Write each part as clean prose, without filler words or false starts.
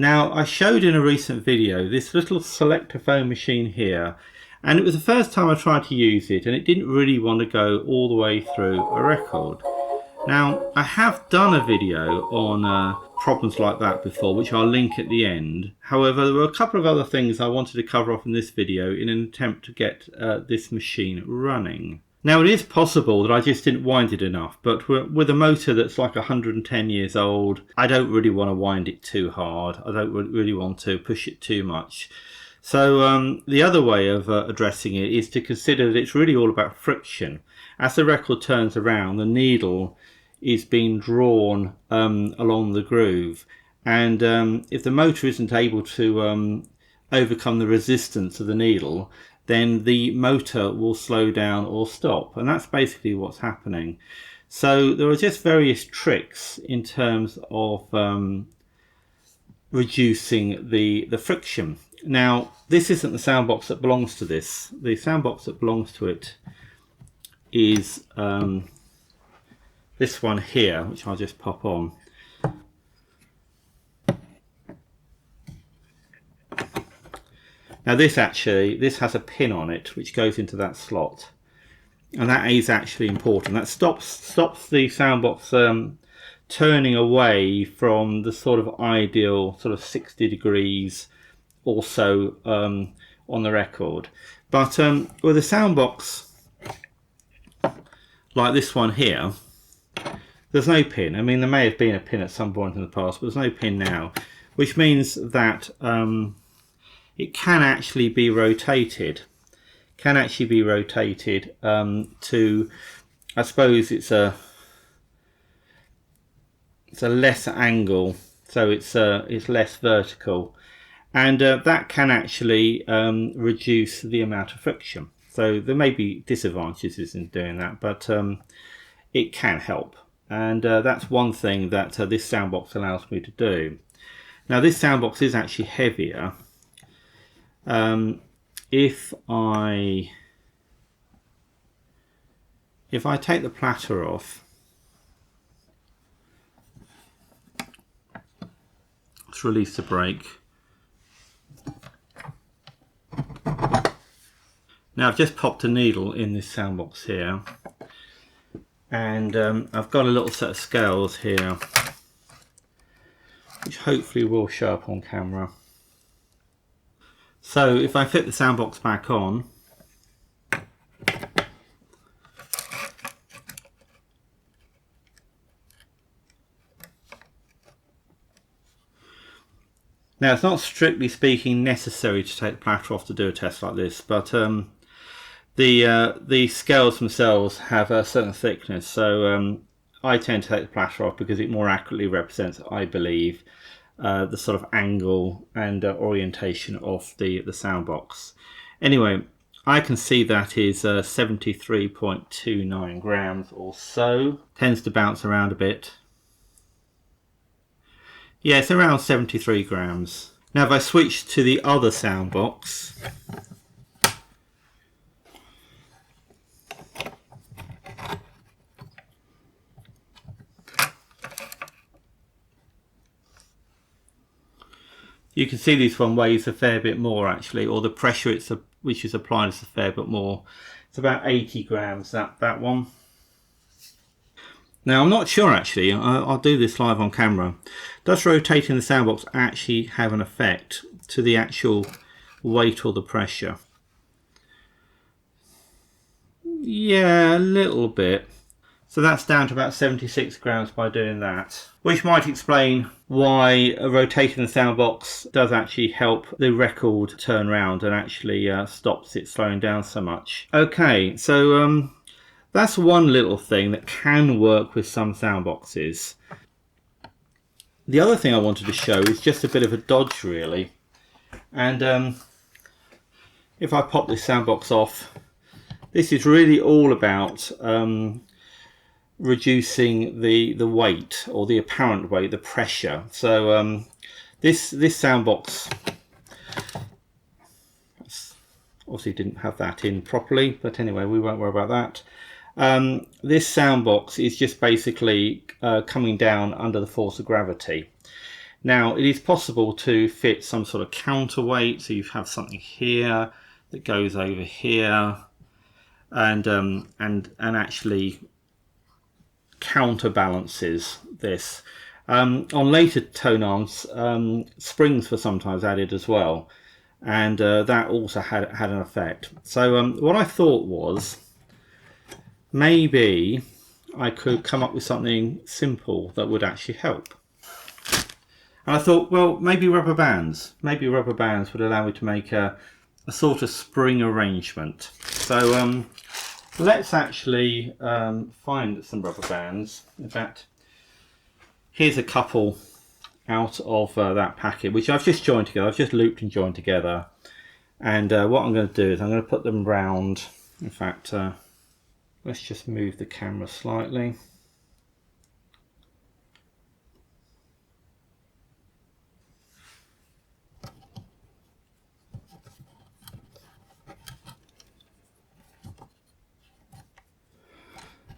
Now, I showed in a recent video this little Selecta-phone machine here, and it was the first time I tried to use it, and it didn't really want to go all the way through a record. Now, I have done a video on problems like that before, which I'll link at the end. However, there were a couple of other things I wanted to cover off in this video in an attempt to get this machine running. Now, it is possible that I just didn't wind it enough, but with a motor that's like 110 years old, I don't really want to wind it too hard. I don't really want to push it too much. So the other way of addressing it is to consider that it's really all about friction. As the record turns around, the needle is being drawn along the groove, and if the motor isn't able to overcome the resistance of the needle, then the motor will slow down or stop, and that's basically what's happening. So there are just various tricks in terms of reducing the friction. Now, this isn't the soundbox that belongs to this. The soundbox that belongs to it is this one here, which I'll just pop on. Now this has a pin on it which goes into that slot, and that is actually important. That stops the soundbox turning away from the sort of ideal sort of 60 degrees or so on the record. But with a soundbox like this one here, there's no pin. I mean, there may have been a pin at some point in the past, but there's no pin now, which means that it can actually be rotated. To, I suppose it's a less angle, so it's less vertical, and that can actually reduce the amount of friction. So there may be disadvantages in doing that, but it can help, and that's one thing that this soundbox allows me to do. Now, this soundbox is actually heavier. If I take the platter off, let's release the brake. Now, I've just popped a needle in this soundbox here, and I've got a little set of scales here, which hopefully will show up on camera. So if I fit the soundbox back on, now it's not strictly speaking necessary to take the platter off to do a test like this, but the scales themselves have a certain thickness, so I tend to take the platter off because it more accurately represents, I believe, the sort of angle and orientation of the soundbox. Anyway, I can see that is 73.29 grams or so. Tends to bounce around a bit. Yeah, it's around 73 grams. Now if I switch to the other soundbox, you can see this one weighs a fair bit more actually, or the pressure which is applied is a fair bit more. It's about 80 grams, that one. Now I'm not sure actually, I'll do this live on camera. Does rotating the soundbox actually have an effect to the actual weight or the pressure? Yeah, a little bit. So that's down to about 76 grams by doing that, which might explain why rotating the soundbox does actually help the record turn round and actually stops it slowing down so much. Okay, so that's one little thing that can work with some soundboxes. The other thing I wanted to show is just a bit of a dodge really, and if I pop this soundbox off, this is really all about reducing the weight, or the apparent weight, the pressure. So this soundbox obviously didn't have that in properly, but anyway, we won't worry about that. This soundbox is just basically coming down under the force of gravity. Now it is possible to fit some sort of counterweight, so you have something here that goes over here and actually counterbalances this. On later tone arms, springs were sometimes added as well, and that also had an effect. So what I thought was maybe I could come up with something simple that would actually help. And I thought, well, maybe rubber bands. Maybe rubber bands would allow me to make a sort of spring arrangement. So let's actually find some rubber bands. In fact, here's a couple out of that packet, which I've just joined together. I've just looped and joined together. And what I'm going to do is I'm going to put them round. In fact, let's just move the camera slightly.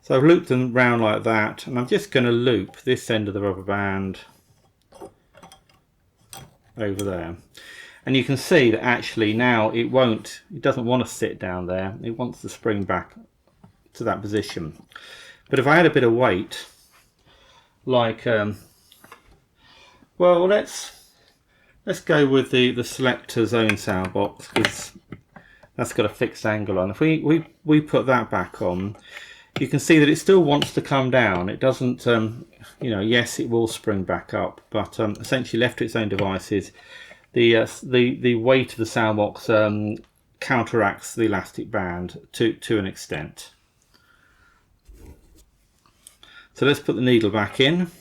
So I've looped them round like that, and I'm just going to loop this end of the rubber band over there. And you can see that actually now it doesn't want to sit down there. It wants to spring back to that position. But if I add a bit of weight, like, well, let's go with the Selecta-phone Soundbox, because that's got a fixed angle on. If we put that back on, you can see that it still wants to come down. It doesn't, you know, yes, it will spring back up, but essentially left to its own devices, the weight of the Soundbox counteracts the elastic band to an extent. So let's put the needle back in.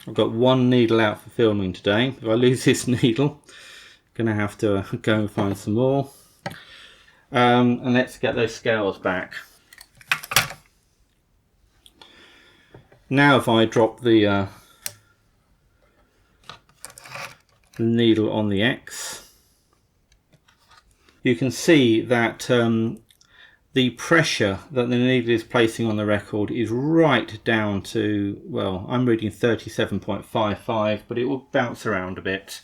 I've got one needle out for filming today. If I lose this needle, I'm going to have to go and find some more. And let's get those scales back. Now if I drop the needle on the X, you can see that the pressure that the needle is placing on the record is right down to, well, I'm reading 37.55, but it will bounce around a bit.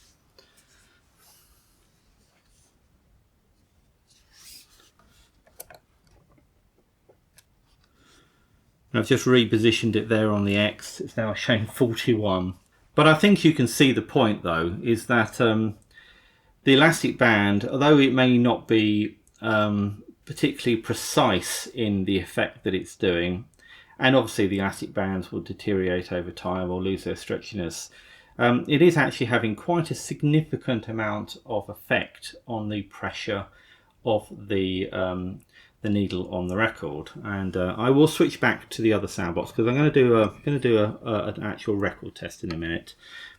I've just repositioned it there on the X. It's now showing 41. But I think you can see the point though, is that the elastic band, although it may not be particularly precise in the effect that it's doing, and obviously the elastic bands will deteriorate over time or lose their stretchiness, it is actually having quite a significant amount of effect on the pressure of the needle on the record. And I will switch back to the other Soundbox because I'm going to do an actual record test in a minute,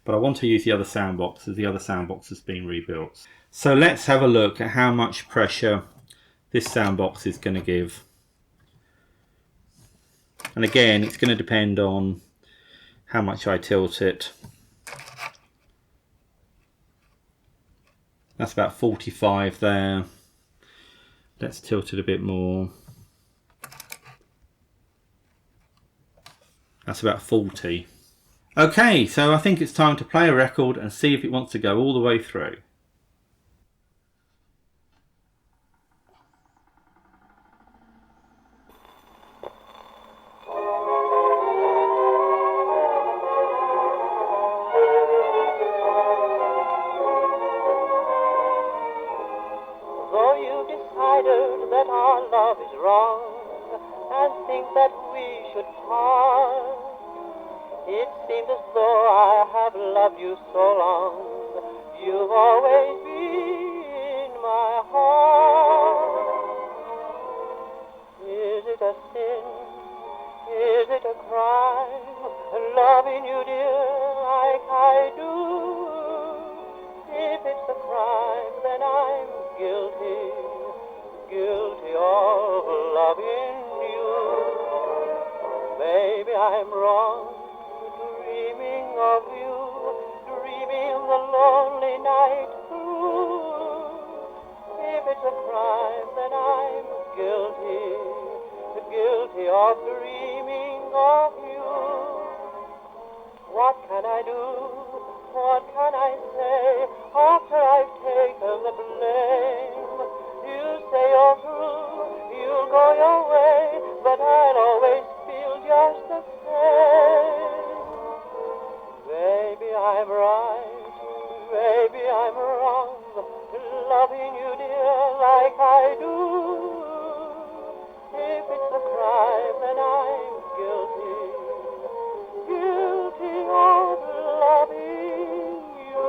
but I want to use the other Soundbox as the other Soundbox has been rebuilt. So let's have a look at how much pressure this Soundbox is going to give. And again, it's going to depend on how much I tilt it. That's about 45 there. Let's tilt it a bit more. That's about 40. Okay, so I think it's time to play a record and see if it wants to go all the way through. That our love is wrong and think that we should part. It seems as though I have loved you so long. You've always been my heart. Is it a sin? Is it a crime? Loving you, dear, like I do. If it's a crime, then I'm guilty. Guilty of loving you. Maybe I'm wrong, dreaming of you, dreaming the lonely night through. If it's a crime, then I'm guilty, guilty of dreaming of you. What can I do? What can I say after I've taken the blame? You say you're through, you'll go your way, but I'll always feel just the same. Maybe I'm right, maybe I'm wrong, loving you, dear, like I do. If it's a crime, then I'm guilty, guilty of loving you.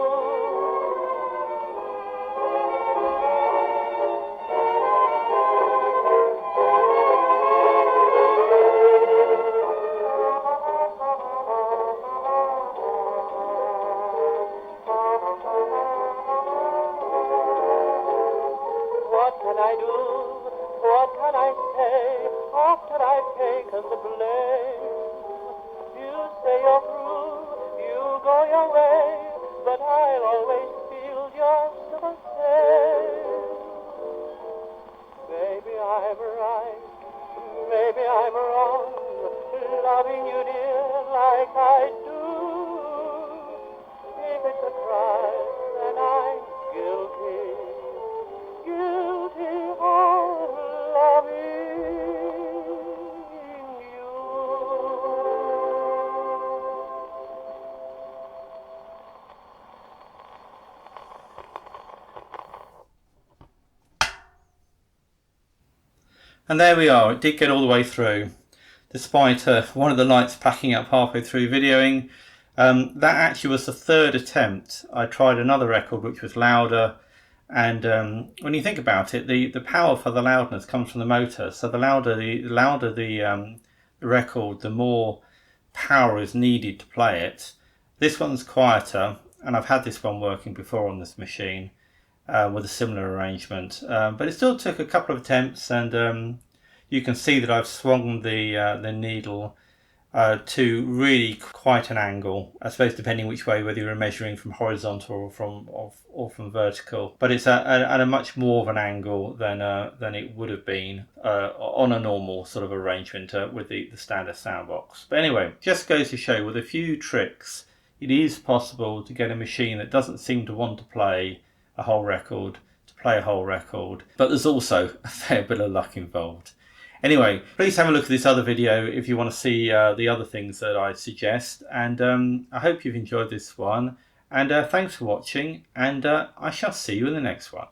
What can I do? What can I say after I've taken the blame? You say you're through, you go your way, but I'll always feel just the same. Maybe I'm right, maybe I'm wrong, loving you, dear, like I do. If it's a crime, then I'm guilty, guilty of loving you. And there we are, it did get all the way through, despite one of the lights packing up halfway through videoing. That actually was the third attempt. I tried another record which was louder, and when you think about it, the power for the loudness comes from the motor. So the louder the record, the more power is needed to play it. This one's quieter, and I've had this one working before on this machine with a similar arrangement, but it still took a couple of attempts, and you can see that I've swung the needle to really quite an angle, I suppose, depending which way, whether you're measuring from horizontal or from vertical. But it's at a much more of an angle than it would have been on a normal sort of arrangement with the standard Soundbox. But anyway, just goes to show, with a few tricks, it is possible to get a machine that doesn't seem to want to play a whole record to play a whole record. But there's also a fair bit of luck involved. Anyway, please have a look at this other video if you want to see the other things that I suggest. And I hope you've enjoyed this one. And thanks for watching. And I shall see you in the next one.